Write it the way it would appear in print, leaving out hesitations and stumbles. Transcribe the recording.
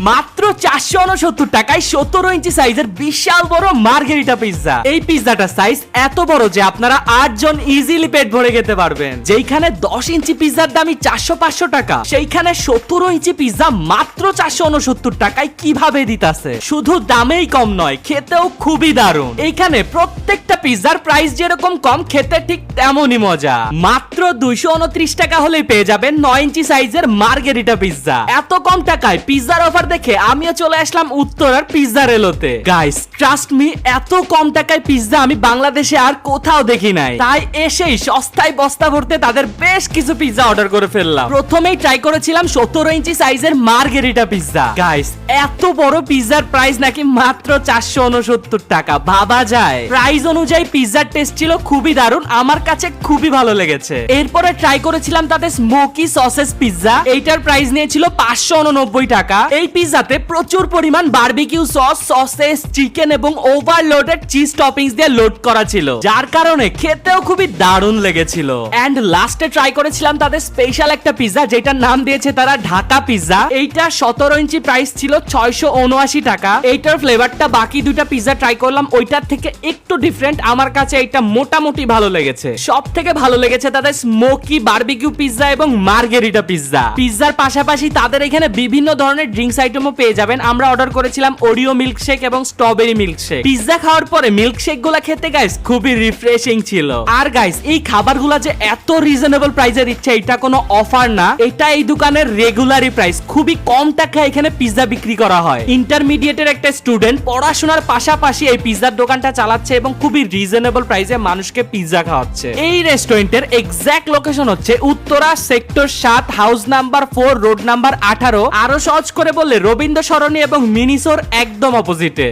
মাত্র 469 টাকায় 17 ইঞ্চি সাইজের বিশাল বড় মার্গেরিটা পিৎজা। এই পিৎজাটার সাইজ এত বড় যে আপনারা 8 জন ইজিলি পেট ভরে খেতে পারবেন। যেখানে 10 ইঞ্চি পিৎজার দামই 400-500 টাকা, সেইখানে 17 ইঞ্চি পিৎজা মাত্র 469 টাকায় কিভাবে দিতাছে। শুধু দামেই কম নয়, খেতেও খুবই দারুণ। এইখানে প্রত্যেকটা পিৎজার প্রাইস যেরকম কম, খেতে ঠিক তেমনই মজা। মাত্র 229 টাকা হলেই পেয়ে যাবেন 9 ইঞ্চি সাইজের মার্গেরিটা পিৎজা। এত কম টাকায় পিৎজার অফার দেখে আমিও চলে আসলাম উত্তরার পিৎজা রেলোতে। গাইস ট্রাস্ট মি, এত কম টাকায় পিৎজা আমি বাংলাদেশে আর কোথাও দেখি নাই। তাই এসেই সস্তায় বস্তা ভরতে তাদের বেশ কিছু পিৎজা অর্ডার করে ফেললাম। প্রথমেই ট্রাই করেছিলাম 17 ইঞ্চি সাইজের মার্গেরিটা পিৎজা। গাইস এত বড় পিৎজার প্রাইস নাকি মাত্র 469 টাকা, ভাবা যায়। প্রাইস অনুযায়ী পিৎজার টেস্ট ছিল খুবই দারুণ, আমার কাছে খুবই ভালো লেগেছে। এরপরে ট্রাই করেছিলাম তাদের স্মোকি সসেস পিৎজা। এইটার প্রাইস নিয়েছিল 589 টাকা। এই পিৎজাতে প্রচুর পরিমাণ বারবিকিউ সস, সসেস, চিকেন এবং ওভারলোডেড চিজ টপিংস দিয়ে লোড করা ছিল, যার কারণে খেতেও খুবই দারুণ লেগেছিল। এন্ড লাস্টে ট্রাই করেছিলাম তাদের স্পেশাল একটা পিৎজা, যেটার নাম দিয়েছে তারা ঢাকা পিৎজা। এইটা 17 ইঞ্চি প্রাইস ছিল 679 টাকা। এইটার ফ্লেভারটা বাকি দুইটা পিৎজা ট্রাই করলাম ওইটার থেকে একটু ডিফারেন্ট। আমার কাছে এটা মোটামুটি ভালো লেগেছে। সব থেকে ভালো লেগেছে তাদের স্মোকি বারবিকিউ পিৎজা এবং মার্গেরিটা পিৎজা। পিৎজার পাশাপাশি তাদের এখানে বিভিন্ন ধরনের ড্রিঙ্কস আইটেমও পেয়ে যাবেন। আমরা অর্ডার করেছিলাম ওরিও মিল্কশেক এবং স্ট্রবেরি মিল্কশেক। পিৎজা খাওয়ার পরে মিল্কশেক গুলা খেতে গাইস খুবই রিফ্রেশিং ছিল। আর গাইস এই খাবারগুলা যে এত রিজনেবল প্রাইসে দিচ্ছে, এটা কোনো অফার না, এটা এই দোকানের রেগুলারই প্রাইস। খুবই কম টাকায় এখানে পিৎজা বিক্রি করা হয়। ইন্টারমিডিয়েটের একটা স্টুডেন্ট পড়াশোনার পাশাপাশি এই পিৎজার দোকানটা চালাচ্ছে এবং খুবই রিজনেবল প্রাইসে মানুষকে পিৎজা খাওয়াচ্ছে। এই রেস্টুরেন্টের এক্সাক্ট লোকেশন হচ্ছে Uttara sector 7, house number 4, road number 18। আরো সহজ করে বললে রবীন্দ্র সরণি এবং মিনিসোর একদম অপোজিটে।